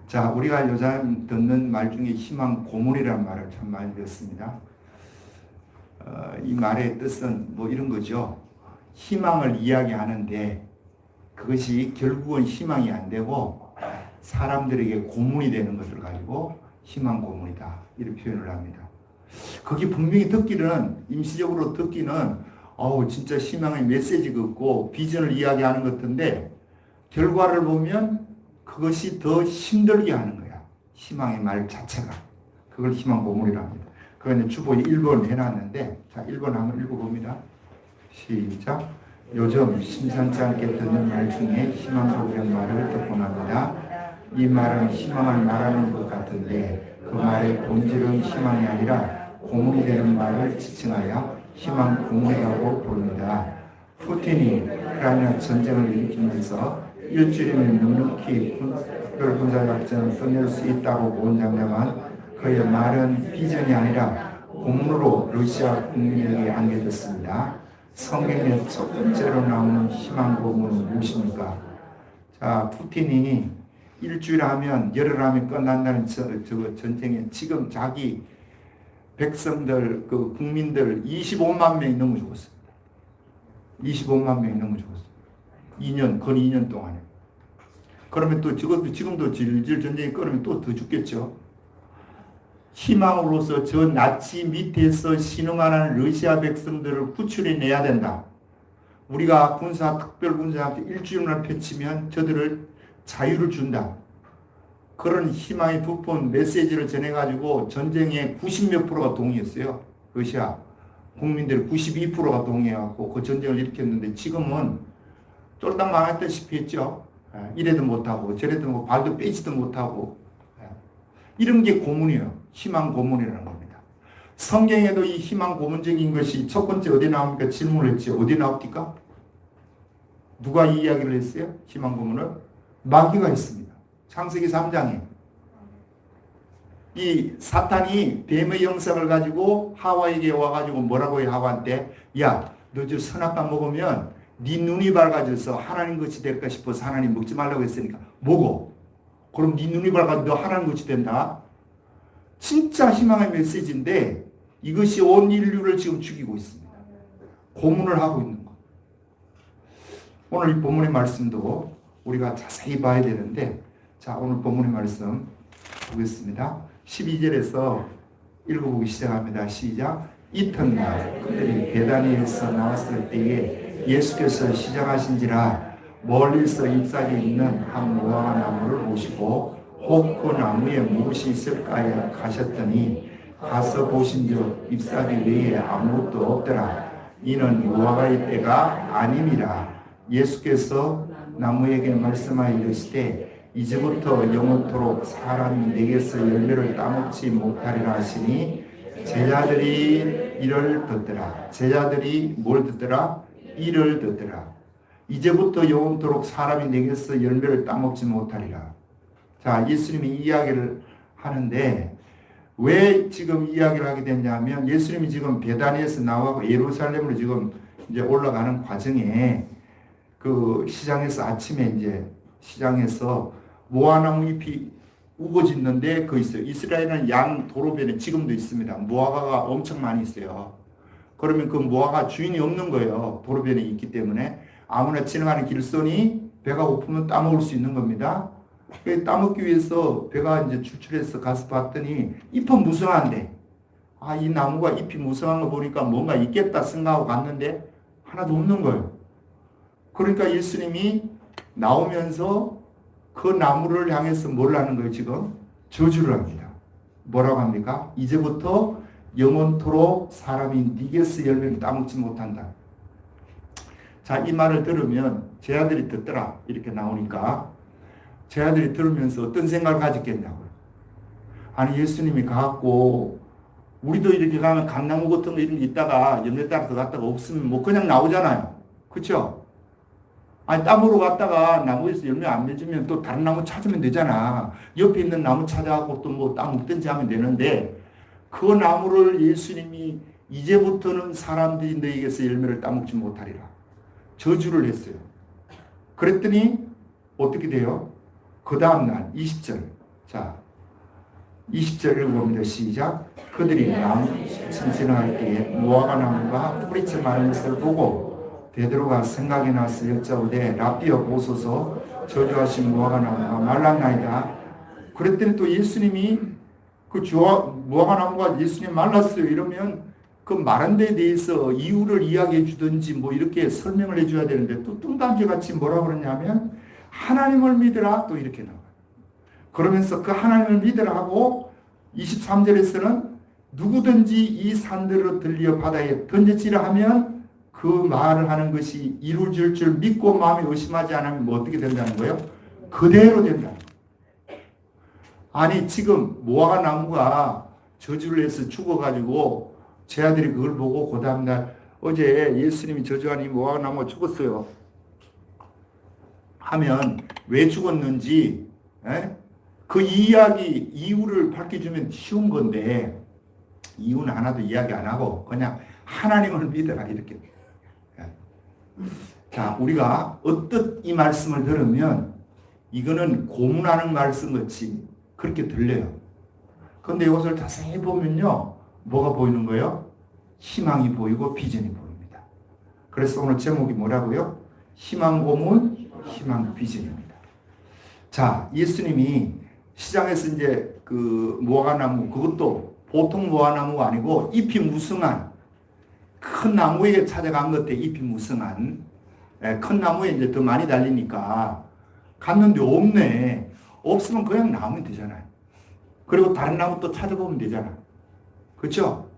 자, 우리가 요즘 듣는 말 중에 희망 고문이라는 말을 참 많이 듣습니다. 이 말의 뜻은 뭐 이런 거죠. 희망을 이야기하는데 그것이 결국은 희망이 안 되고 사람들에게 고문이 되는 것을 가지고 희망 고문이다. 이렇게 표현을 합니다. 그게 분명히 듣기는, 임시적으로 듣기는 진짜 희망의 메시지가 없고 비전을 이야기하는 것 같은데 결과를 보면 그것이 더 힘들게 하는 거야. 희망의 말 자체가. 그걸 희망 고문이라고 합니다. 그건 주보에 1번 해놨는데, 자, 1번 한번 읽어봅니다. 시작. 요즘 심상치 않게 듣는 말 중에 희망 고문의 말을 듣곤 합니다. 이 말은 희망을 말하는 것 같은데, 그 말의 본질은 희망이 아니라 고문이 되는 말을 지칭하여 희망 고문이라고 부릅니다. 푸틴이 우크라이나 전쟁을 일으키면서 일주일이면 묵묵히 특별 군사작전을 끝낼 수 있다고 본 장면은 그의 말은 비전이 아니라 고문으로 러시아 국민에게 안겨졌습니다. 성경의 첫 번째로 나오는 희망 고문은 무엇입니까? 자, 푸틴이 일주일 하면 열흘 하면 끝난다는 전쟁에 지금 자기 백성들, 그 국민들 25만 명이 넘어 죽었습니다. 25만 명이 넘어 죽었습니다. 2년, 건 2년 동안에. 그러면 또 지금도 질질 전쟁이 끊으면 또 더 죽겠죠. 희망으로서 저 나치 밑에서 신음하는 러시아 백성들을 구출해내야 된다. 우리가 특별군사학교 일주일만 펼치면 저들을 자유를 준다. 그런 희망의 부푼 메시지를 전해가지고 전쟁에 90몇 프로가 동의했어요. 러시아 국민들 92%가 동의해갖고 그 전쟁을 일으켰는데 지금은 쫄딱 망했다시피 했죠. 이래도 못하고 저래도 뭐 발도 빼지도 못하고 이런 게 고문이에요. 희망 고문이라는 겁니다. 성경에도 이 희망 고문적인 것이 첫 번째 어디 나옵니까? 질문을 했죠. 어디 나옵니까? 누가 이 이야기를 했어요? 희망 고문을? 마귀가 했습니다. 창세기 3장에 이 사탄이 뱀의 영상을 가지고 하와에게 와가지고 뭐라고 해 하와한테 야, 너 저 선악과 먹으면 네 눈이 밝아져서 하나님 같이 될까 싶어서 하나님 먹지 말라고 했으니까 먹어. 그럼 네 눈이 밝아져 너 하나님 같이 된다. 진짜 희망의 메시지인데 이것이 온 인류를 지금 죽이고 있습니다. 고문을 하고 있는 것. 오늘 이 본문의 말씀도 우리가 자세히 봐야 되는데 자, 오늘 본문의 말씀 보겠습니다. 12절에서 읽어보기 시작합니다. 시작. 이튿날 그들이 베다니에서 나왔을 때에 예수께서 시작하신지라 멀리서 잎사귀 있는 한 무화과 나무를 보시고 혹 그 나무에 무엇이 있을까에 가셨더니 가서 보신즉 잎사귀 외에 아무것도 없더라. 이는 무화과의 때가 아님이라. 예수께서 나무에게 말씀하여 이르시되 이제부터 영원토록 사람이 내게서 열매를 따먹지 못하리라 하시니 제자들이 이를 듣더라. 제자들이 뭘 듣더라? 이를 듣더라. 이제부터 영원토록 사람이 내게서 열매를 따먹지 못하리라. 자, 예수님이 이 이야기를 하는데 왜 지금 이야기를 하게 됐냐면 예수님이 지금 베다니에서 나와서 예루살렘으로 지금 이제 올라가는 과정에 그 시장에서 아침에 이제 시장에서 무화과나무 잎이 우거짓는데 그 있어요. 이스라엘은 양 도로변에 지금도 있습니다. 무화과가 엄청 많이 있어요. 그러면 그 무화과 주인이 없는 거예요. 도로변에 있기 때문에 아무나 지나가는 길손이 배가 고프면 따먹을 수 있는 겁니다. 따먹기 위해서 배가 이제 출출해서 가서 봤더니 잎은 무성한데 이 나무가 잎이 무성한 거 보니까 뭔가 있겠다 생각하고 갔는데 하나도 없는 거예요. 그러니까 예수님이 나오면서 그 나무를 향해서 뭘 하는 거예요, 지금? 저주를 합니다. 뭐라고 합니까? 이제부터 영원토록 사람이 네게서 열매를 따먹지 못한다. 자, 이 말을 들으면 제 아들이 듣더라. 이렇게 나오니까 제 아들이 들으면서 어떤 생각을 가졌겠냐고요. 아니, 예수님이 가갖고 우리도 이렇게 가면 감나무 같은 거 이런 게 있다가 열매 따라 들어갔다가 없으면 뭐 그냥 나오잖아요. 그렇죠? 아니, 땀으로 갔다가 나무에서 열매 안 맺으면 또 다른 나무 찾으면 되잖아. 옆에 있는 나무 찾아갖고 또 뭐 땅 먹든지 하면 되는데 그 나무를 예수님이 이제부터는 사람들이 너에게서 열매를 따먹지 못하리라. 저주를 했어요. 그랬더니 어떻게 돼요? 그 다음날 20절. 자, 20절 읽어봅니다. 시작. 그들이 나무 지나갈 때에 무화과 나무가 뿌리째 마른 것을 보고 베드로가 생각이 나서 여짜오되 랍비여 보소서 저주하신 무화과 나무가 말랐나이다. 그랬더니 또 예수님이 그 무화과 나무가 예수님 말랐어요. 이러면 그 마른 데에 대해서 이유를 이야기해 주든지 뭐 이렇게 설명을 해 줘야 되는데 또 뚱딴지 같이 뭐라 그러냐면 하나님을 믿으라 또 이렇게 나와요. 그러면서 그 하나님을 믿으라 하고 23절에서는 누구든지 이 산들을 들려 바다에 던져지라 하면 그 말을 하는 것이 이루어질 줄 믿고 마음에 의심하지 않으면 뭐 어떻게 된다는 거예요? 그대로 된다. 아니 지금 무화과 나무가 저주를 해서 죽어가지고 제 아들이 그걸 보고 그 다음날 어제 예수님이 저주한 이 무화과 나무가 죽었어요 하면 왜 죽었는지 그 이야기 이유를 밝혀주면 쉬운 건데 이유는 하나도 이야기 안 하고 그냥 하나님을 믿어라 이렇게. 자, 우리가 어떻게 이 말씀을 들으면 이거는 고문하는 말씀 같이 그렇게 들려요. 그런데 이것을 자세히 보면요 뭐가 보이는 거예요? 희망이 보이고 비전이 보입니다. 그래서 오늘 제목이 뭐라고요? 희망 고문, 희망 비전입니다. 자, 예수님이 시장에서 이제 그 무화과나무, 그것도 보통 무화과나무가 아니고 잎이 무성한 큰 나무에게 찾아간 것 같아. 잎이 무성한 큰 나무에 이제 더 많이 달리니까 갔는데 없네. 없으면 그냥 나오면 되잖아요. 그리고 다른 나무 또 찾아보면 되잖아. 그렇죠?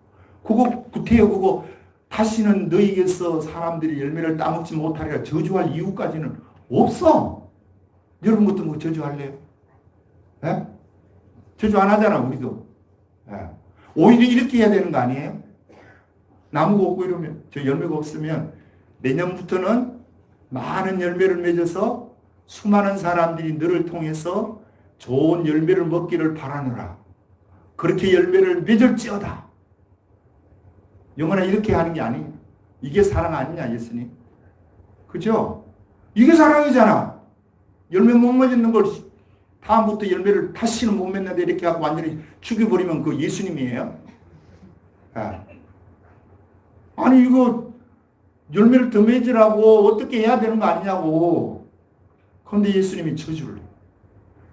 그거 구태여 그거 다시는 너희에게서 사람들이 열매를 따먹지 못하리라 저주할 이유까지는 없어. 여러분 것도 뭐 저주할래요? 예? 저주 안 하잖아 우리도. 예. 오히려 이렇게 해야 되는 거 아니에요? 나무가 없고 이러면 저 열매가 없으면 내년부터는 많은 열매를 맺어서 수많은 사람들이 너를 통해서 좋은 열매를 먹기를 바라노라. 그렇게 열매를 맺을지어다. 영원히 이렇게 하는 게 아니에요. 이게 사랑 아니냐 예수님? 그죠? 이게 사랑이잖아. 열매 못 맺는 걸 다음부터 열매를 다시는 못 맺는데 이렇게 하고 완전히 죽여버리면 그 예수님이에요? 아. 아니 이거 열매를 더 맺으라고 어떻게 해야 되는 거 아니냐고. 그런데 예수님이 저주를 해요.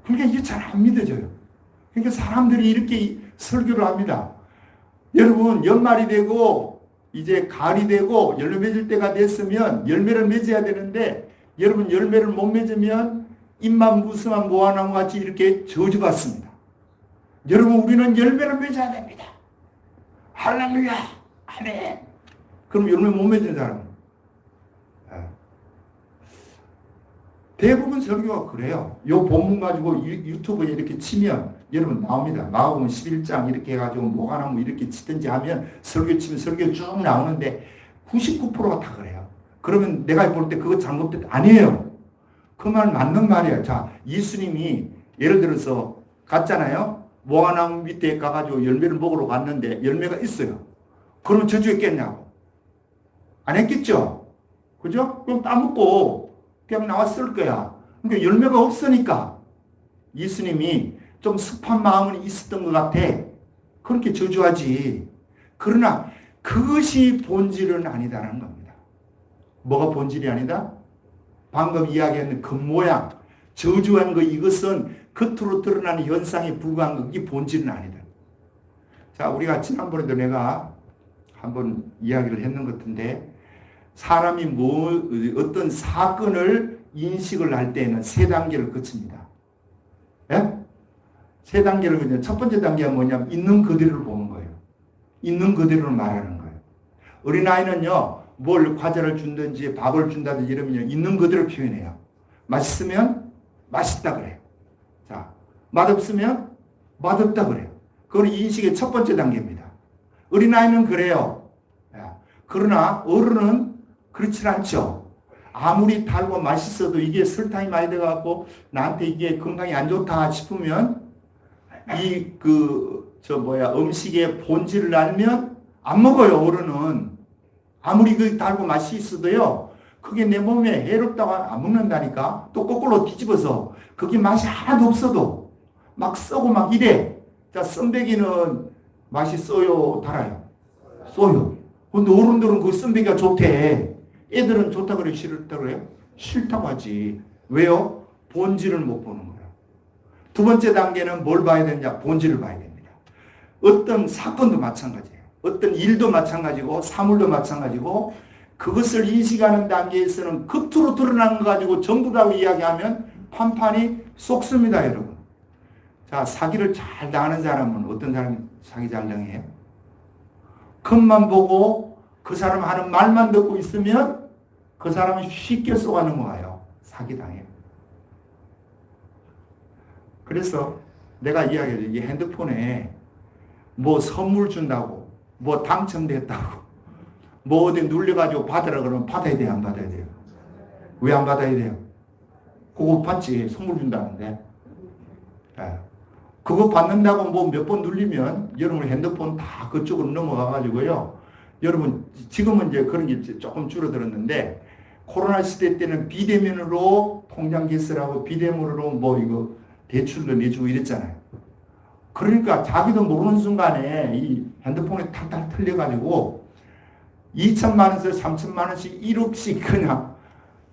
그러니까 이게 잘 안 믿어져요. 그러니까 사람들이 이렇게 설교를 합니다. 여러분 연말이 되고 이제 가을이 되고 열매 맺을 때가 됐으면 열매를 맺어야 되는데 여러분 열매를 못 맺으면 잎만 무성한 무화과나무 같이 이렇게 저주받습니다. 여러분 우리는 열매를 맺어야 됩니다. 할렐루야 아멘. 그럼 열매 못 맺는 사람 대부분 설교가 그래요. 요 본문 가지고 유튜브에 이렇게 치면 여러분 나옵니다. 마가복음 11장 이렇게 해가지고 무화과나무 이렇게 치든지 하면 설교 치면 설교 쭉 나오는데 99%가 다 그래요. 그러면 내가 볼 때 그거 잘못됐 아니에요. 그 말 맞는 말이에요. 자, 예수님이 예를 들어서 갔잖아요. 무화과나무 밑에 가가지고 열매를 먹으러 갔는데 열매가 있어요. 그러면 저주했겠냐고. 안 했겠죠? 그죠? 그럼 따먹고 그냥 나왔을 거야. 그러니까 열매가 없으니까 예수님이 좀 습한 마음은 있었던 것 같아. 그렇게 저주하지. 그러나 그것이 본질은 아니다라는 겁니다. 뭐가 본질이 아니다? 방금 이야기한 겉모양, 저주한 거 이것은 겉으로 드러나는 현상에 불과한 거 그게 본질은 아니다. 자, 우리가 지난번에도 내가 한번 이야기를 했는 것 같은데 사람이 어떤 사건을 인식을 할 때는 세 단계를 거칩니다. 예? 세 단계를 거치면 첫 번째 단계가 뭐냐면 있는 그대로를 보는 거예요. 있는 그대로를 말하는 거예요. 어린아이는요, 뭘 과자를 준다든지 밥을 준다든지 이러면요, 있는 그대로 표현해요. 맛있으면 맛있다 그래요. 자, 맛없으면 맛없다 그래요. 그건 인식의 첫 번째 단계입니다. 어린아이는 그래요. 그러나 어른은 그렇지 않죠. 아무리 달고 맛있어도 이게 설탕이 많이 들어가고 나한테 이게 건강에 안 좋다 싶으면 음식의 본질을 알면 안 먹어요, 어른은. 아무리 그 달고 맛이 있어도요, 그게 내 몸에 해롭다고 안 먹는다니까. 또 거꾸로 뒤집어서 그게 맛이 하나도 없어도 막 써고 막 이래. 자, 썬배기는 맛이 써요, 달아요? 써요. 근데 어른들은 그 썬배기가 좋대. 애들은 좋다 그래, 싫다 그래요? 싫다고 하지. 왜요? 본질을 못 보는 거야. 두 번째 단계는 뭘 봐야 되느냐? 본질을 봐야 됩니다. 어떤 사건도 마찬가지예요. 어떤 일도 마찬가지고 사물도 마찬가지고 그것을 인식하는 단계에서는 겉으로 드러나는 거 가지고 전부 다 이야기하면 판판이 쏙습니다, 여러분. 자, 사기를 잘 당하는 사람은 어떤 사람이 사기 잘 당해요? 겉만 보고 그 사람 하는 말만 듣고 있으면 그 사람은 쉽게 쏘아 넘어가요. 사기 당해요. 그래서 내가 이야기하죠. 이 핸드폰에 뭐 선물 준다고, 뭐 당첨됐다고, 뭐 어디 눌려가지고 받으라 그러면 받아야 돼요, 안 받아야 돼요? 왜 안 받아야 돼요? 그거 받지, 선물 준다는데. 네. 그거 받는다고 뭐 몇 번 눌리면 여러분 핸드폰 다 그쪽으로 넘어가가지고요. 여러분 지금은 이제 그런 게 조금 줄어들었는데 코로나 시대 때는 비대면으로 통장 개설하고 비대면으로 뭐 이거 대출도 내주고 이랬잖아요. 그러니까 자기도 모르는 순간에 이 핸드폰에 탈탈 틀려가지고 2천만 원에서 3천만 원씩 1억씩 그냥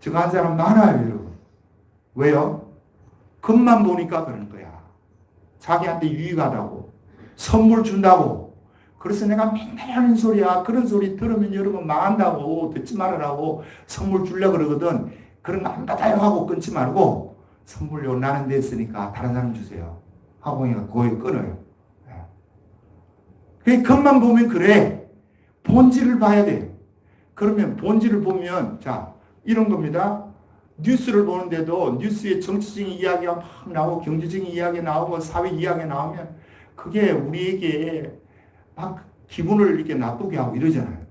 저거 한 사람 많아요, 여러분. 왜요? 겉만 보니까 그런 거야. 자기한테 유익하다고. 선물 준다고. 그래서 내가 맨날 하는 소리야. 그런 소리 들으면 여러분 망한다고. 듣지 말으라고. 선물 주려고 그러거든. 그런 거 안 받아요 하고 끊지 말고 선물요 나는 됐으니까 다른 사람 주세요. 하고 그냥 거의 끊어요. 그 겉만 보면 그래. 본질을 봐야 돼. 그러면 본질을 보면 자 이런 겁니다. 뉴스를 보는데도 뉴스에 정치적인 이야기가 막 나오고 경제적인 이야기 나오고 사회 이야기 나오면 그게 우리에게 막 기분을 이렇게 나쁘게 하고 이러잖아요.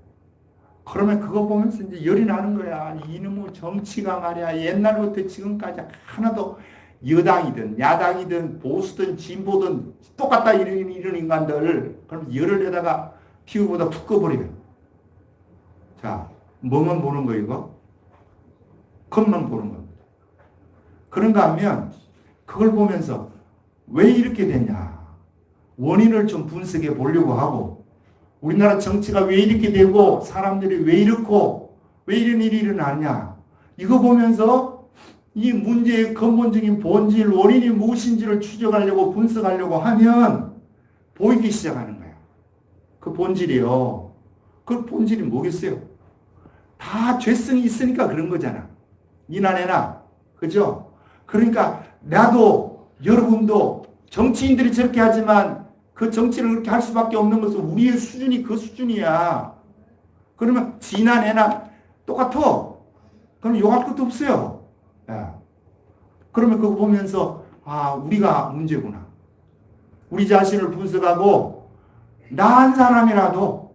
그러면 그거 보면서 이제 열이 나는 거야. 이놈의 정치가 말이야. 옛날부터 지금까지 하나도 여당이든 야당이든 보수든 진보든 똑같다 이런 인간들 그럼 열을 내다가 피우보다 툭 꺼버려요. 자, 뭐만 보는 거 이거? 겉만 보는 겁니다. 그런가 하면 그걸 보면서 왜 이렇게 되냐 원인을 좀 분석해 보려고 하고 우리나라 정치가 왜 이렇게 되고 사람들이 왜 이렇고 왜 이런 일이 일어나냐 이거 보면서 이 문제의 근본적인 본질 원인이 무엇인지를 추적하려고 분석하려고 하면 보이기 시작하는 거야. 그 본질이요. 그 본질이 뭐겠어요? 다 죄성이 있으니까 그런 거잖아. 이나 내나. 그죠? 그러니까 나도 여러분도 정치인들이 저렇게 하지만 그 정치를 그렇게 할 수밖에 없는 것은 우리의 수준이 그 수준이야. 그러면 지나 내나 똑같아. 그럼 욕할 것도 없어요. 야. 그러면 그거 보면서 아 우리가 문제구나. 우리 자신을 분석하고 나 한 사람이라도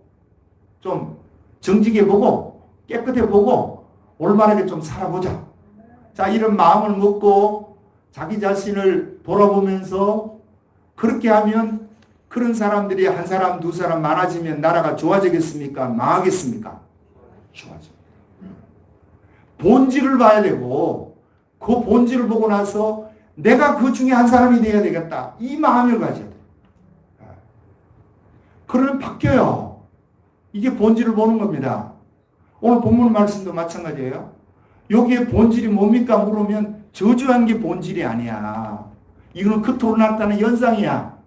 좀 정직해 보고 깨끗해 보고 올바르게 좀 살아보자. 자, 이런 마음을 먹고 자기 자신을 돌아보면서 그렇게 하면 그런 사람들이 한 사람, 두 사람 많아지면 나라가 좋아지겠습니까? 망하겠습니까? 좋아져. 본질을 봐야 되고 그 본질을 보고 나서 내가 그 중에 한 사람이 되어야 되겠다. 이 마음을 가져야 돼. 그러면 바뀌어요. 이게 본질을 보는 겁니다. 오늘 본문 말씀도 마찬가지예요. 여기에 본질이 뭡니까? 물으면 저주한 게 본질이 아니야. 이거는 겉으로 나타나는 현상이야.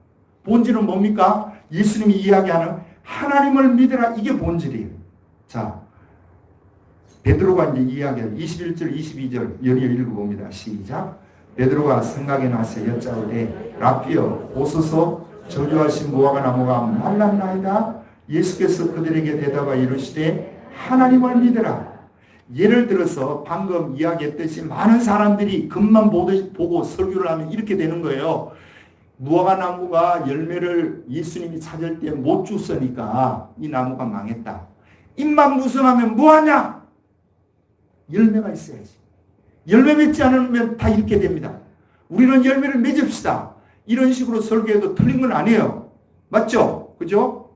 본질은 뭡니까? 예수님이 이야기하는 하나님을 믿으라. 이게 본질이에요. 자, 베드로가 이제 이야기하는 21절, 22절 연이어 읽어봅니다. 시작. 베드로가 생각에 나서 여짜오되 라피여 보소서 저주하신 무화과 나무가 말랐나이다. 예수께서 그들에게 대답하여 이르시되 하나님을 믿으라. 예를 들어서 방금 이야기했듯이 많은 사람들이 겉만 보고 설교를 하면 이렇게 되는 거예요. 무화과 나무가 열매를 예수님이 찾을 때 못 줬으니까 이 나무가 망했다. 입만 무성하면 뭐하냐? 열매가 있어야지. 열매 맺지 않으면 다 이렇게 됩니다. 우리는 열매를 맺읍시다. 이런 식으로 설교해도 틀린 건 아니에요. 맞죠? 그죠?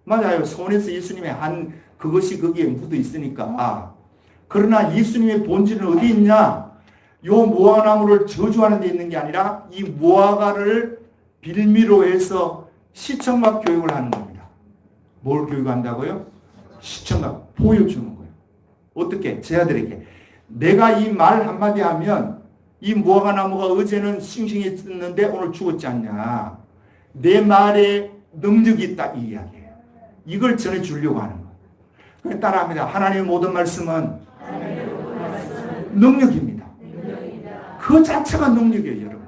맞아요. 소원에서 예수님의 한 그것이 거기에 묻어 있으니까. 그러나 예수님의 본질은 어디 있냐? 요 무화과나무를 저주하는 데 있는 게 아니라 이 무화과를 빌미로 해서 시청각 교육을 하는 겁니다. 뭘 교육한다고요? 시청각 보여주는 거예요. 어떻게? 제 아들에게 내가 이 말 한마디 하면 이 무화과나무가 어제는 싱싱했는데 오늘 죽었지 않냐. 내 말에 능력이 있다 이 이야기예요. 이걸 전해주려고 하는 거예요. 그냥 따라합니다. 하나님의 모든 말씀은 능력입니다. 그 자체가 능력이에요, 여러분.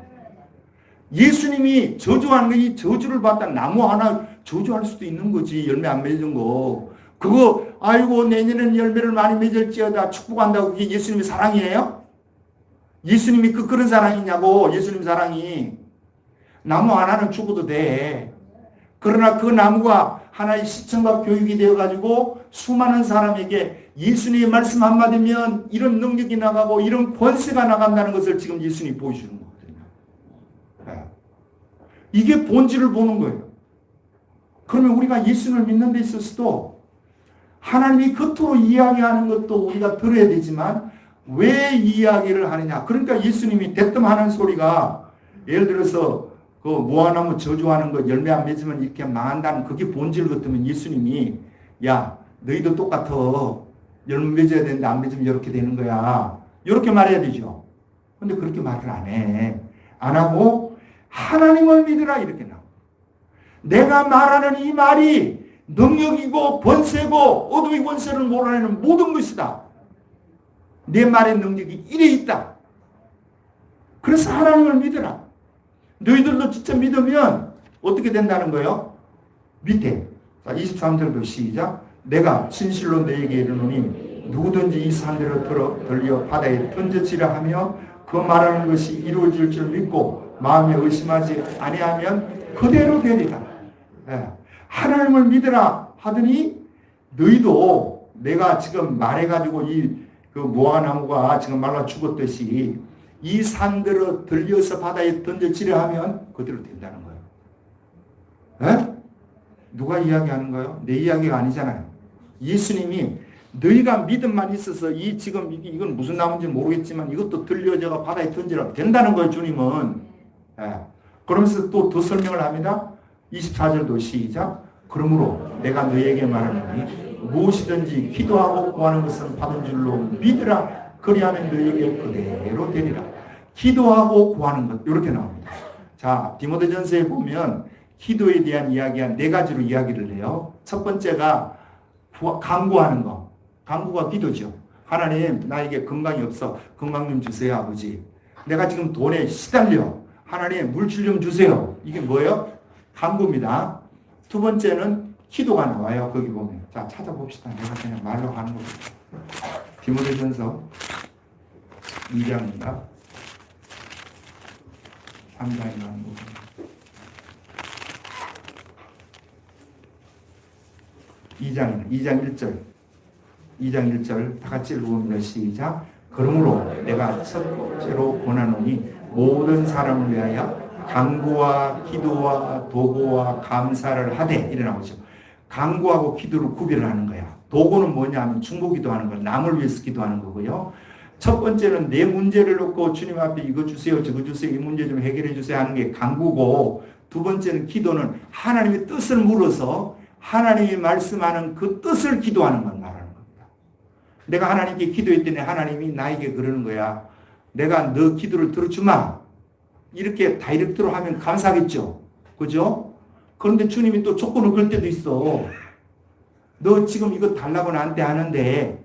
예수님이 저주하는 거, 이 저주를 받다 나무 하나 저주할 수도 있는 거지. 열매 안 맺은 거. 그거, 아이고, 내년에는 열매를 많이 맺을지어다 축복한다고 그게 예수님의 사랑이에요? 예수님이 그런 사랑이냐고, 예수님 사랑이. 나무 하나는 죽어도 돼. 그러나 그 나무가 하나의 시청각 교육이 되어가지고 수많은 사람에게 예수님의 말씀 한마디면 이런 능력이 나가고 이런 권세가 나간다는 것을 지금 예수님이 보여주는 거거든요. 네. 이게 본질을 보는 거예요. 그러면 우리가 예수님을 믿는 데 있어서도 하나님이 겉으로 이야기하는 것도 우리가 들어야 되지만 왜 이야기를 하느냐. 그러니까 예수님이 대뜸 하는 소리가 예를 들어서 그 무화과나무 저주하는 거 열매 안 맺으면 이렇게 망한다는 그게 본질 같으면 예수님이 야 너희도 똑같아. 열매 맺어야 되는데 안 맺으면 이렇게 되는 거야. 이렇게 말해야 되죠. 근데 그렇게 말을 안 해. 안 하고 하나님을 믿으라 이렇게 나와. 내가 말하는 이 말이 능력이고 권세고 어둠의 권세를 몰아내는 모든 것이다. 내 말의 능력이 이래 있다. 그래서 하나님을 믿으라. 너희들도 진짜 믿으면 어떻게 된다는 거예요? 밑에 23절도 시작. 내가 진실로 너에게 이르노니 누구든지 이 산들을 들려 바다에 던져지라 하며 그 말하는 것이 이루어질 줄 믿고 마음에 의심하지 아니하면 그대로 되리라. 네. 하나님을 믿으라 하더니 너희도 내가 지금 말해가지고 그 무화과나무가 지금 말라 죽었듯이 이 산들을 들려서 바다에 던져지려 하면 그대로 된다는 거예요. 에? 누가 이야기하는 거예요? 내 이야기가 아니잖아요. 예수님이 너희가 믿음만 있어서 지금 이건 무슨 나무인지 모르겠지만 이것도 들려져가 바다에 던지라 된다는 거예요, 주님은. 에. 그러면서 또 더 설명을 합니다. 24절도 시작. 그러므로 내가 너희에게 말하노니 무엇이든지 기도하고 구하는 것은 받은 줄로 믿으라. 그리하면 너희에게 그대로 되리라. 기도하고 구하는 것 이렇게 나옵니다. 자, 디모데전서에 보면 기도에 대한 이야기가 4가지로 이야기를 해요. 첫 번째가 간구하는 거. 간구가 기도죠. 하나님 나에게 건강이 없어. 건강 좀 주세요 아버지. 내가 지금 돈에 시달려. 하나님 물질 좀 주세요. 이게 뭐예요? 간구입니다. 두 번째는 기도가 나와요. 거기 보면. 자, 찾아봅시다. 내가 그냥 말로 하는 거예요. 디모데전서 2장인가? 3장인가 하는 거. 2장 1절. 2장 1절 다 같이 읽어봅니다. 시작. 그러므로 내가 첫째로 권하노니 모든 사람을 위하여 간구와 기도와 도구와 감사를 하되 이래 나오죠. 간구하고 기도를 구별을 하는 거야. 도구는 뭐냐 하면 중보기도 하는 거야. 남을 위해서 기도하는 거고요. 첫 번째는 내 문제를 놓고 주님 앞에 이거 주세요 저거 주세요 이 문제 좀 해결해 주세요 하는 게 간구고, 두 번째는 기도는 하나님의 뜻을 물어서 하나님이 말씀하는 그 뜻을 기도하는 걸 말하는 겁니다. 내가 하나님께 기도했더니 하나님이 나에게 그러는 거야. 내가 너 기도를 들어주마. 이렇게 다이렉트로 하면 감사하겠죠. 그죠? 그런데 주님이 또 조건을 걸 때도 있어. 너 지금 이거 달라고 나한테 하는데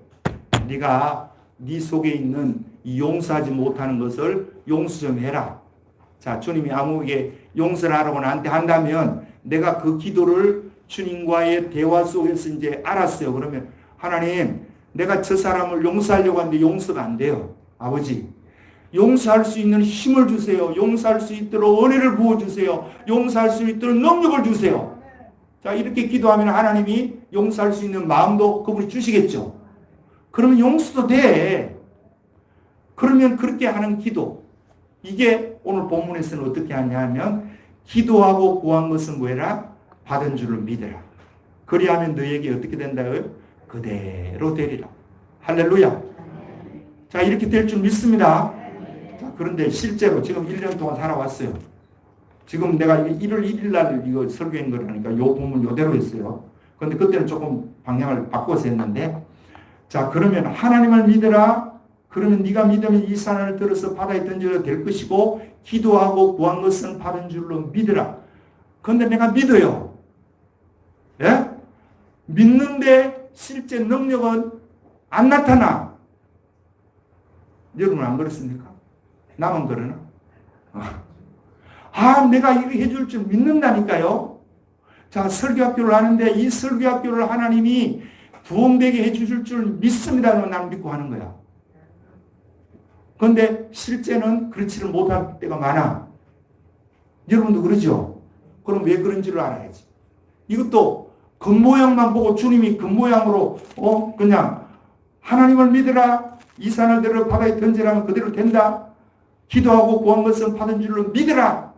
네가 네 속에 있는 이 용서하지 못하는 것을 용서 좀 해라. 자, 주님이 아무에게 용서를 하라고 나한테 한다면 내가 그 기도를 주님과의 대화 속에서 이제 알았어요. 그러면 하나님, 내가 저 사람을 용서하려고 하는데 용서가 안 돼요. 아버지, 용서할 수 있는 힘을 주세요. 용서할 수 있도록 은혜를 부어주세요. 용서할 수 있도록 능력을 주세요. 자, 이렇게 기도하면 하나님이 용서할 수 있는 마음도 그분이 주시겠죠. 그러면 용서도 돼. 그러면 그렇게 하는 기도. 이게 오늘 본문에서는 어떻게 하냐면 기도하고 구한 것은 뭐라? 받은 줄을 믿으라. 그리하면 너에게 어떻게 된다고요? 그대로 되리라. 할렐루야. 자, 이렇게 될 줄 믿습니다. 자, 그런데 실제로 지금 1년 동안 살아왔어요. 지금 내가 1월 1일 날 이거 설교한 거라니까 요 부분 요대로 했어요. 그런데 그때는 조금 방향을 바꿔서 했는데, 자, 그러면 하나님을 믿으라. 그러면 네가 믿으면 이 산을 들어서 바다에 던져도 될 것이고 기도하고 구한 것은 받은 줄로 믿으라. 그런데 내가 믿어요. 예? 믿는데 실제 능력은 안 나타나. 여러분 안 그렇습니까? 나만 그러나? 내가 이거 해줄 줄 믿는다니까요. 자, 설교학교를 하는데 이 설교학교를 하나님이 부흥되게 해주실 줄 믿습니다. 나는 믿고 하는 거야. 그런데 실제는 그렇지를 못할 때가 많아. 여러분도 그러죠? 그럼 왜 그런지를 알아야지. 이것도 겉모양만 보고 주님이 겉모양으로 그냥 하나님을 믿으라. 이 산을 들어 바다에 던지라면 그대로 된다. 기도하고 구한 것은 받은 줄로 믿으라.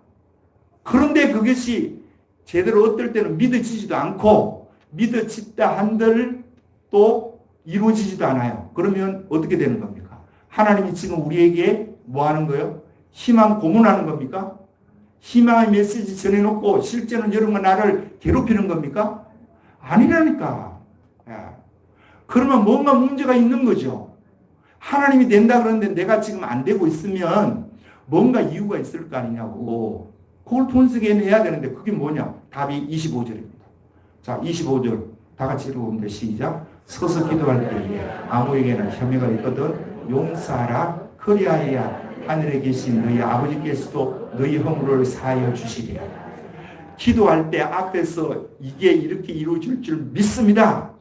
그런데 그것이 제대로 어떨 때는 믿어지지도 않고 믿어진다 한들 또 이루어지지도 않아요. 그러면 어떻게 되는 겁니까? 하나님이 지금 우리에게 뭐 하는 거예요? 희망 고문하는 겁니까? 희망의 메시지 전해놓고 실제는 여러분과 나를 괴롭히는 겁니까? 아니라니까. 그러면 뭔가 문제가 있는 거죠. 하나님이 된다 그러는데 내가 지금 안 되고 있으면 뭔가 이유가 있을 거 아니냐고. 그걸 분석해내야 되는데 그게 뭐냐? 답이 25절입니다. 자, 25절 다 같이 읽어봅니다. 시작. 서서 기도할 때에 아무에게나 혐의가 있거든 용서하라. 그리하여야 하늘에 계신 너희 아버지께서도 너희 허물을 사하여 주시리라. 기도할 때 앞에서 이게 이렇게 이루어질 줄 믿습니다.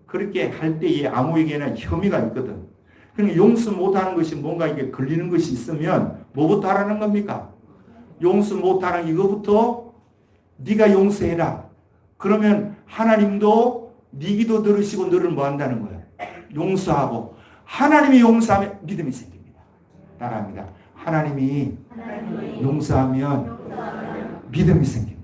그렇게 할 때에 아무에게나 혐의가 있거든. 그러니까 용서 못하는 것이 뭔가 이게 걸리는 것이 있으면 뭐부터 하라는 겁니까? 용서 못하는 이거부터 네가 용서해라. 그러면 하나님도 네 기도 들으시고 너를 뭐 한다는 거예요? 용서하고 하나님이 용서하면 믿음이 생깁니다. 따라합니다. 하나님이 용서하면 믿음이 생깁니다.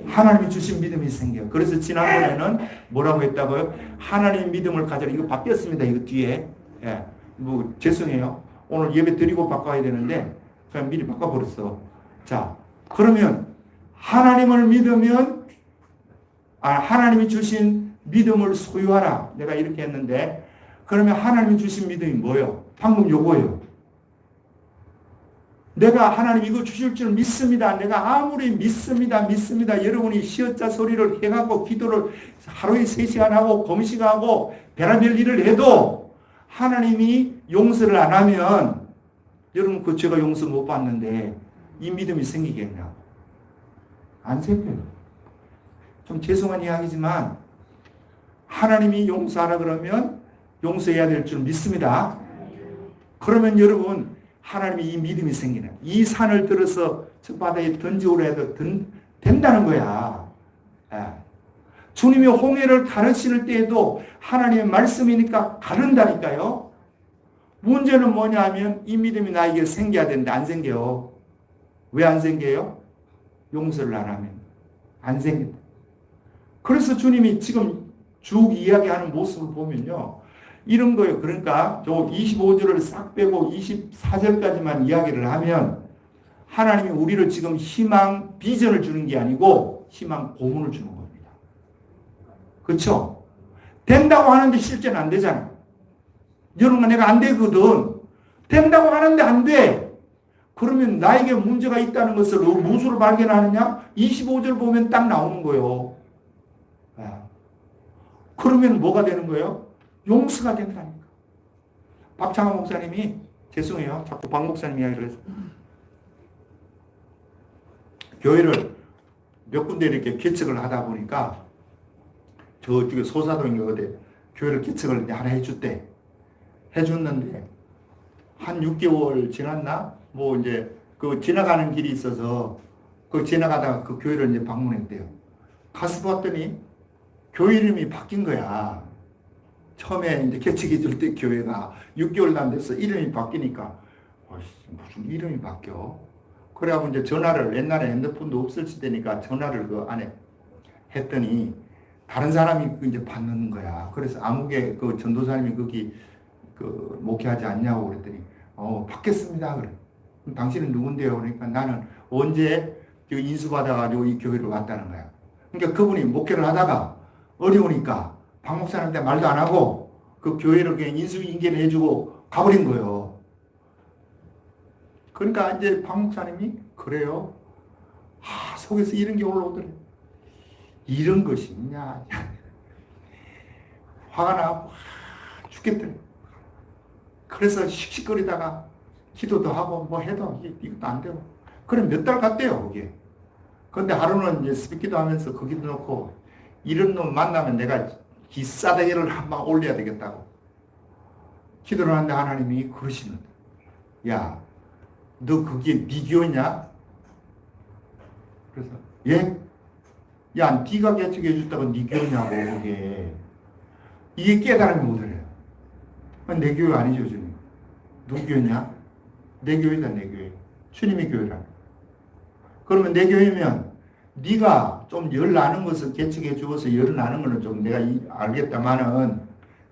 하나님이 주신 믿음이 생겨요. 그래서 지난번에는 뭐라고 했다고요? 하나님 믿음을 가져라. 이거 바뀌었습니다. 이거 뒤에. 예. 뭐 죄송해요. 오늘 예배 드리고 바꿔야 되는데 그냥 미리 바꿔버렸어. 자, 그러면 하나님을 믿으면 하나님이 주신 믿음을 소유하라. 내가 이렇게 했는데 그러면 하나님이 주신 믿음이 뭐예요? 방금 요거예요. 내가 하나님 이거 주실 줄 믿습니다. 내가 아무리 믿습니다. 여러분이 시어자 소리를 해갖고 기도를 하루에 3시간 하고 검식하고 별의별 일을 해도 하나님이 용서를 안 하면 여러분 그 제가 용서 못 받는데 이 믿음이 생기겠냐? 안 생겨요. 좀 죄송한 이야기지만 하나님이 용서하라 그러면 용서해야 될 줄 믿습니다. 그러면 여러분 하나님이 이 믿음이 생기는 이 산을 들어서 저 바다에 던지오라 해도 된다는 거야. 주님이 홍해를 가르치는 때에도 하나님의 말씀이니까 가른다니까요. 문제는 뭐냐 하면 이 믿음이 나에게 생겨야 되는데 안 생겨요. 왜 안 생겨요? 용서를 안 하면 안 생긴다. 그래서 주님이 지금 쭉 이야기하는 모습을 보면요. 이런 거예요. 그러니까 저 25절을 싹 빼고 24절까지만 이야기를 하면 하나님이 우리를 지금 희망 비전을 주는 게 아니고 희망 고문을 주는 겁니다. 그렇죠? 된다고 하는데 실제는 안 되잖아. 여러분 내가 안 되거든. 된다고 하는데 안 돼. 그러면 나에게 문제가 있다는 것을 무엇으로 발견하느냐? 25절 보면 딱 나오는 거예요. 그러면 뭐가 되는 거예요? 용서가 된다니까. 박창환 목사님이 죄송해요. 자꾸 박 목사님 이야기를 해서 교회를 몇 군데 이렇게 개척을 하다 보니까 저쪽에 소사동에 어디 교회를 개척을 하나 해줬대. 해줬는데 한 6개월 지났나? 뭐 이제 그 지나가는 길이 있어서 그 지나가다가 그 교회를 이제 방문했대요. 가서 봤더니 교회 이름이 바뀐 거야. 처음에 이제 개척해 줄 때 교회가 6개월도 안 돼서 이름이 바뀌니까 무슨 이름이 바뀌어? 그래갖고 이제 전화를 옛날에 핸드폰도 없을 시대니까 전화를 그 안에 했더니 다른 사람이 이제 받는 거야. 그래서 아무개 그 전도사님이 거기 목회하지 않냐고 그랬더니, 받겠습니다. 그래. 그럼 당신은 누군데요? 그러니까 나는 언제 인수받아가지고 이 교회를 왔다는 거야. 그러니까 그분이 목회를 하다가 어려우니까 박 목사님한테 말도 안 하고 그 교회를 그냥 인수인계를 해주고 가버린 거예요. 그러니까 이제 박 목사님이 그래요. 속에서 이런 게 올라오더래. 이런 것이 있냐. 화가 나고 죽겠더래. 그래서 씩씩거리다가 기도도 하고 뭐 해도 이것도 안 되고. 그래 몇 달 갔대요, 그게. 근데 하루는 이제 스피키도 하면서 거기도 놓고 이런 놈 만나면 내가 기싸대기를 한 방 올려야 되겠다고. 기도를 하는데 하나님이 그러시는 거야. 야, 너 그게 네 교회냐? 그래서 예? 야, 네가 개척해 줬다고 네 교회냐고 그게. 이게 깨달음이 오더래요. 내 교회 아니죠, 주님. 누구 교회냐? 내 교회다, 내 교회. 주님의 교회라. 그러면 내 교회면 네가 좀 열 나는 것을 개척해 주어서 열 나는 거는 좀 내가 알겠다마는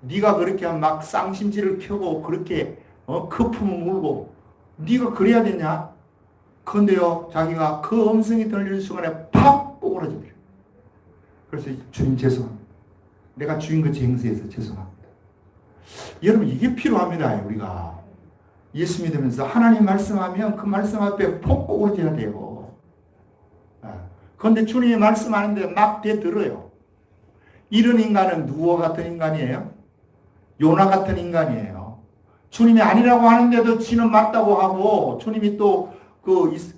네가 그렇게 막 쌍심지를 켜고 그렇게 거품을 물고 네가 그래야 되냐? 그런데요, 자기가 그 음성이 들리는 순간에 팍 뽀그라지더래요. 그래서 주님 죄송합니다. 내가 주인같이 행세해서 죄송합니다. 여러분 이게 필요합니다. 우리가 예수 믿으면서 하나님 말씀하면 그 말씀 앞에 폭 꼬그러져야 돼요. 그런데 주님이 말씀하는데 막 대들어요. 이런 인간은 누구와 같은 인간이에요? 요나 같은 인간이에요. 주님이 아니라고 하는데도 지는 맞다고 하고 주님이 또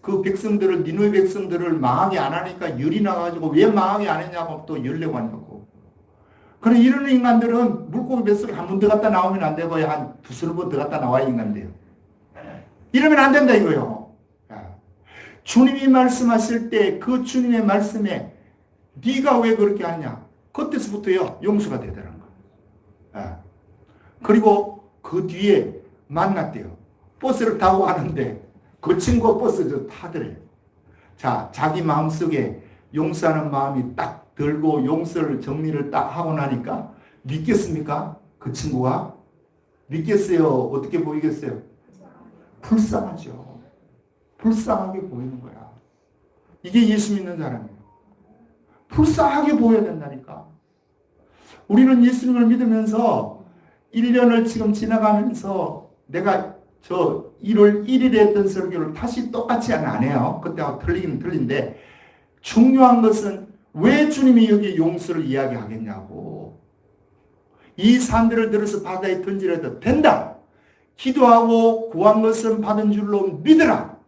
그 백성들을 니누의 백성들을 망하게 안 하니까 열이 나가지고 왜 망하게 안 했냐고 또 열려고 하냐고. 그래 이런 인간들은 물고기 뱃속에 한 번 들어갔다 나오면 안 되고 한 두세 번 들어갔다 나와야 인간돼요. 이러면 안 된다 이거요. 주님이 말씀하실 때 그 주님의 말씀에 네가 왜 그렇게 하냐? 그때서부터요 용서가 되더라는 거예요. 그리고 그 뒤에 만났대요. 버스를 타고 가는데 그 친구가 버스를 타더래요. 자, 자기 마음속에 용서하는 마음이 딱 들고 용서를 정리를 딱 하고 나니까 믿겠습니까? 그 친구가? 믿겠어요? 어떻게 보이겠어요? 불쌍하죠. 불쌍하게 보이는 거야. 이게 예수 믿는 사람이에요. 불쌍하게 보여야 된다니까. 우리는 예수님을 믿으면서 1년을 지금 지나가면서 내가 1월 1일에 했던 설교를 다시 똑같이 안 해요. 그때하고 틀리긴 틀린데 중요한 것은 왜 주님이 여기 용서를 이야기하겠냐고. 이 산들을 들어서 바다에 던지려도 된다. 기도하고 구한 것은 받은 줄로 믿으라.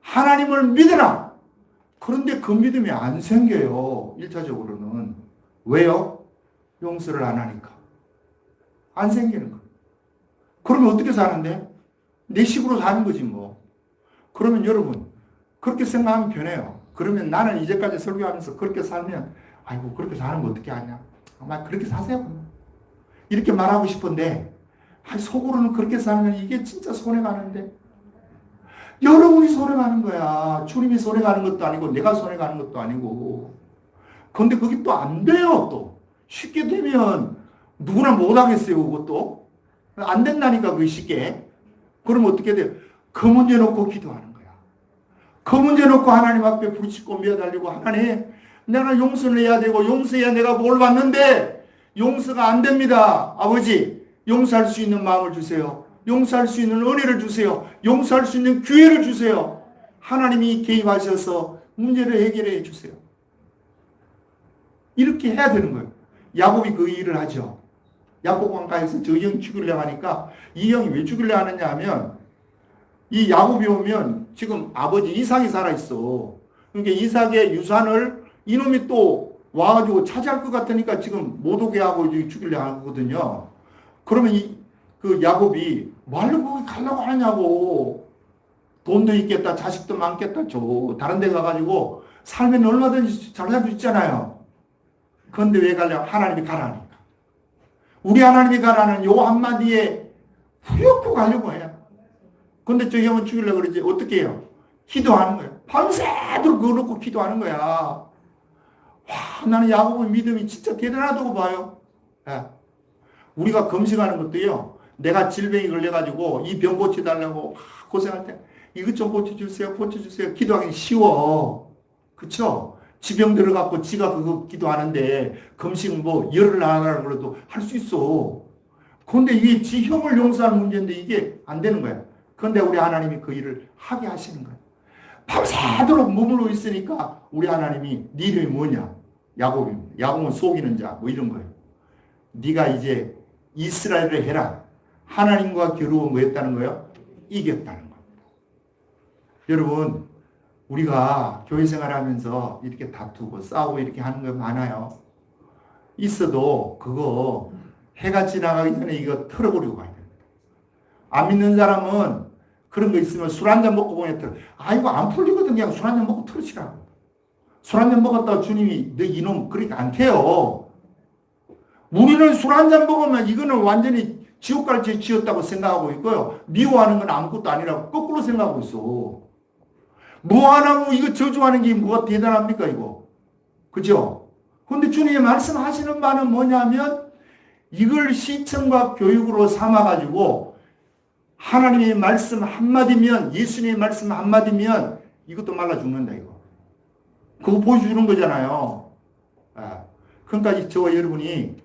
하나님을 믿으라. 그런데 그 믿음이 안 생겨요. 1차적으로는. 왜요? 용서를 안 하니까. 안 생기는 거예요. 그러면 어떻게 사는데? 내 식으로 사는 거지 뭐. 그러면 여러분 그렇게 생각하면 변해요. 그러면 나는 이제까지 설교하면서 그렇게 살면 아이고 그렇게 사는 거 어떻게 하냐. 아마 그렇게 사세요. 이렇게 말하고 싶은데 속으로는 그렇게 살면 이게 진짜 손해가는데 여러분이 손해가는 거야. 주님이 손해가는 것도 아니고 내가 손해가는 것도 아니고. 그런데 그게 또 안 돼요. 또 쉽게 되면 누구나 못하겠어요. 그것도 안 된다니까 그게 쉽게. 그러면 어떻게 돼요? 그 문제 놓고 기도하는 거야. 그 문제 놓고 하나님 앞에 부딪히고 매달리고 하나님 내가 용서를 해야 되고 용서해야 내가 뭘 받는데 용서가 안 됩니다. 아버지 용서할 수 있는 마음을 주세요. 용서할 수 있는 은혜를 주세요. 용서할 수 있는 기회를 주세요. 하나님이 개입하셔서 문제를 해결해 주세요. 이렇게 해야 되는 거예요. 야곱이 그 일을 하죠. 야곱강가에서 저 형 죽이려고 하니까 이 형이 왜 죽이려고 하느냐 하면 이 야곱이 오면 지금 아버지 이삭이 살아있어. 그러니까 이삭의 유산을 이놈이 또 와가지고 차지할 것 같으니까 지금 못 오게 하고 죽이려고 하거든요. 그러면 그 야곱이 말로 거기 가려고 하냐고. 돈도 있겠다, 자식도 많겠다, 다른 데 가가지고 살면 얼마든지 잘 살 수 있잖아요. 그런데 왜 가려고? 하나님이 가라니까. 우리 하나님이 가라는 요 한마디에 후려고 가려고 해요. 근데 저 형은 죽이려고 그러지. 어떻게 해요? 기도하는 거예요. 밤새도록 그거 놓고 기도하는 거야. 와, 나는 야곱의 믿음이 진짜 대단하다고 봐요. 네. 우리가 금식하는 것도요, 내가 질병이 걸려가지고 이 병 고쳐달라고 막 고생할 때 이것 좀 고쳐주세요. 고쳐주세요. 기도하기 쉬워. 그쵸? 지병 들어갖고 지가 그거 기도하는데 금식 뭐 열을 나가라고 그래도 할 수 있어. 그런데 이게 지 형을 용서하는 문제인데 이게 안 되는 거야. 그런데 우리 하나님이 그 일을 하게 하시는 거야. 밤새도록 머물러 있으니까 우리 하나님이 네 이름이 뭐냐? 야곱입니다. 야곱은 속이는 자 뭐 이런 거예요. 네가 이제 이스라엘을 해라. 하나님과 겨루어 뭐 했다는 거예요? 이겼다는 겁니다. 여러분 우리가 교회 생활하면서 이렇게 다투고 싸우고 이렇게 하는 거 많아요. 있어도 그거 해가 지나가기 전에 이거 털어버리고 가야 됩니다. 안 믿는 사람은 그런 거 있으면 술 한잔 먹고 보면 이거 안 풀리거든. 그냥 술 한잔 먹고 털으시라고. 술 한잔 먹었다가 주님이 너 이놈 그러니까 안 돼요. 우리는 술 한잔 먹으면 이거는 완전히 지옥 갈 죄 지었다고 생각하고 있고요. 미워하는 건 아무것도 아니라고 거꾸로 생각하고 있어. 뭐 하나고 이거 저주하는 게 뭐가 대단합니까 이거. 그죠? 그런데 주님이 말씀하시는 바는 뭐냐면 이걸 시청과 교육으로 삼아가지고 하나님의 말씀 한마디면 예수님의 말씀 한마디면 이것도 말라 죽는다 이거. 그거 보여주는 거잖아요. 그러니까 저와 여러분이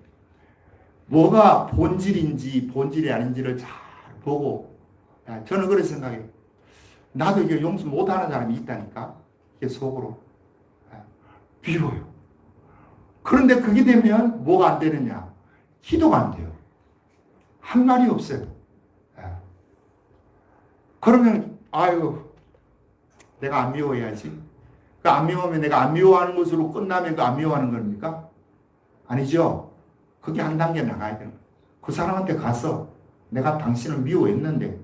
뭐가 본질인지 본질이 아닌지를 잘 보고 저는 그렇게 생각해요. 나도 이게 용서 못하는 사람이 있다니까. 이게 속으로 비워요. 그런데 그게 되면 뭐가 안 되느냐? 기도가 안 돼요. 한 말이 없어요. 그러면 내가 안 미워해야지. 안 미워하면 내가 안 미워하는 것으로 끝나면 안 미워하는 겁니까? 아니죠. 그게 한 단계 나가야 되는 거예요. 그 사람한테 가서 내가 당신을 미워했는데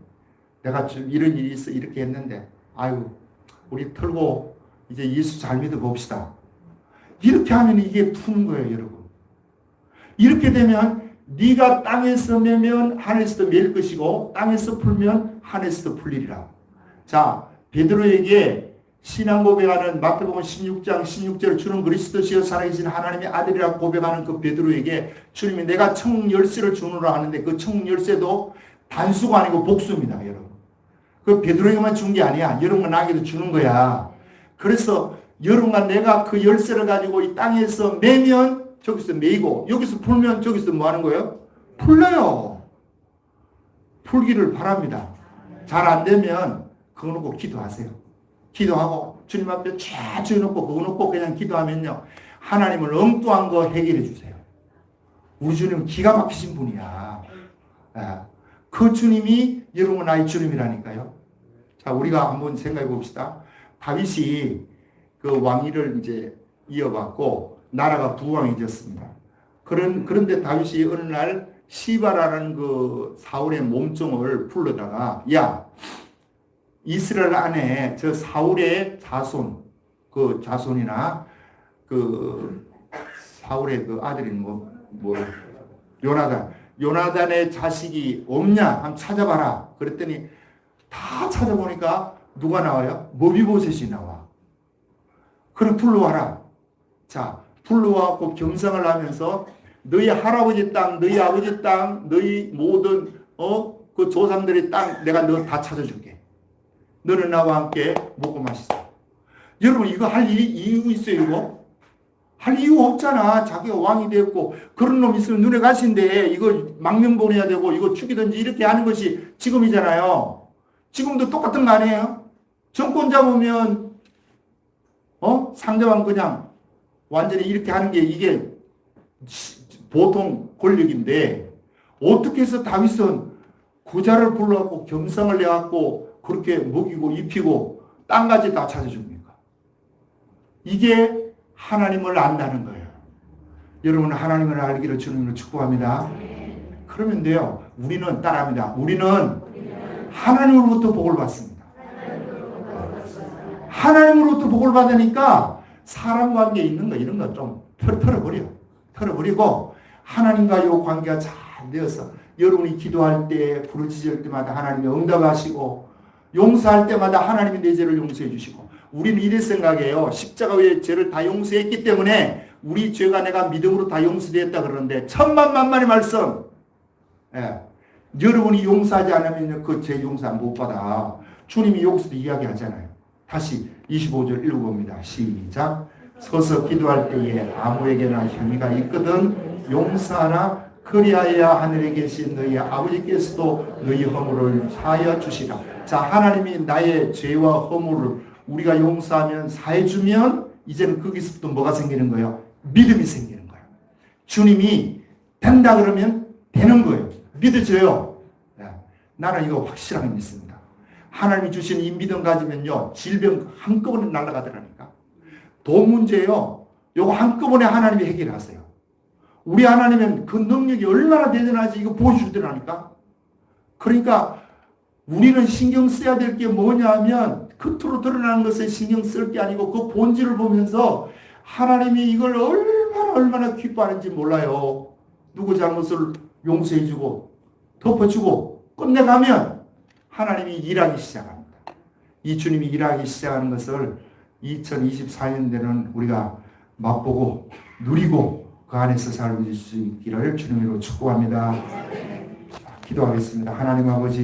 내가 이런 일이 있어 이렇게 했는데 우리 털고 이제 예수 잘 믿어봅시다. 이렇게 하면 이게 푸는 거예요, 여러분. 이렇게 되면 네가 땅에서 매면 하늘에서도 맬 것이고 땅에서 풀면 하늘에서도 풀리리라. 자, 베드로에게 신앙 고백하는 마태복음 16장 16절을 주는 그리스도시여 살아계신 하나님의 아들이라고 고백하는 그 베드로에게 주님이 내가 천국 열쇠를 주노라 하는데 그 천국 열쇠도 단수가 아니고 복수입니다, 여러분. 그 베드로에게만 준 게 아니야. 여러분과 나에게도 주는 거야. 그래서 여러분과 내가 그 열쇠를 가지고 이 땅에서 매면 저기서 매이고 여기서 풀면 저기서 뭐 하는 거예요? 풀려요. 풀기를 바랍니다. 잘 안 되면 그거 놓고 기도하세요. 기도하고 주님 앞에 쫙 놓고 그거 놓고 그냥 기도하면요. 하나님을 엉뚱한 거 해결해 주세요. 우리 주님은 기가 막히신 분이야. 그 주님이 여러분 나의 주님이라니까요. 자, 우리가 한번 생각해 봅시다. 다윗이 그 왕위를 이제 이어받고 나라가 부강해졌습니다. 그런데 다윗이 어느 날 시바라는 그 사울의 몸종을 불러다가 이스라엘 안에 저 사울의 자손, 그 자손이나 그 사울의 그 아들인 요나단의 자식이 없냐? 한번 찾아봐라. 그랬더니 다 찾아보니까 누가 나와요? 모비보셋이 나와. 그럼 불러와라. 자, 불러와갖고 겸상을 하면서 너희 할아버지 땅, 너희 아버지 땅, 너희 모든 그 조상들의 땅 내가 너 다 찾아줄게. 너는 나와 함께 먹고 마시자. 여러분 이거 할 이유 있어요 이거? 할 이유 없잖아. 자기가 왕이 됐고 그런 놈 있으면 눈에 가시인데 이거 망명 보내야 되고 이거 죽이든지 이렇게 하는 것이 지금이잖아요. 지금도 똑같은 거 아니에요? 정권 잡으면 상대방 그냥 완전히 이렇게 하는 게 이게 보통 권력인데 어떻게 해서 다윗은 구자를 불러갖고 겸상을 내갖고 그렇게 먹이고 입히고 땅까지 다 찾아줍니까? 이게 하나님을 안다는 거예요. 여러분 하나님을 알기를 주님으로 축복합니다. 그러면 돼요. 우리는 따라합니다. 우리는 하나님으로부터 복을 받습니다. 하나님으로부터 복을 받으니까 사람 관계에 있는 거 이런 거 좀 털어버리고 하나님과 이 관계가 잘 되어서 여러분이 기도할 때 부르짖을 때마다 하나님이 응답하시고 용서할 때마다 하나님이 내 죄를 용서해 주시고 우리는 이래 생각해요. 십자가의 죄를 다 용서했기 때문에 우리 죄가 내가 믿음으로 다 용서되었다 그러는데 천만만만의 말씀 여러분이 용서하지 않으면 그 죄 용서 못 받아. 주님이 여기서도 이야기하잖아요. 다시 25절 읽어봅니다. 시작. 서서 기도할 때에 아무에게나 형의가 있거든 용서하라. 그리하여야 하늘에 계신 너희 아버지께서도 너희 허물을 사하여 주시라. 자, 하나님이 나의 죄와 허물을 우리가 용서하면 사해주면 이제는 거기서부터 뭐가 생기는 거예요? 믿음이 생기는 거예요. 주님이 된다 그러면 되는 거예요. 믿어져요. 나는 이거 확실하게 믿습니다. 하나님이 주신 이 믿음 가지면요, 질병 한꺼번에 날아가더라니까. 돈 문제요, 요거 한꺼번에 하나님이 해결하세요. 우리 하나님은 그 능력이 얼마나 대단한지 이거 보여주더라니까. 그러니까 우리는 신경 써야 될 게 뭐냐 하면 겉으로 드러나는 것에 신경 쓸 게 아니고 그 본질을 보면서 하나님이 이걸 얼마나 기뻐하는지 몰라요. 누구 잘못을 용서해주고 덮어주고 끝내가면 하나님이 일하기 시작합니다. 이 주님이 일하기 시작하는 것을 2024년대는 우리가 맛보고 누리고 그 안에서 살고 있을 수 있기를 주님으로 축복합니다. 기도하겠습니다. 하나님 아버지,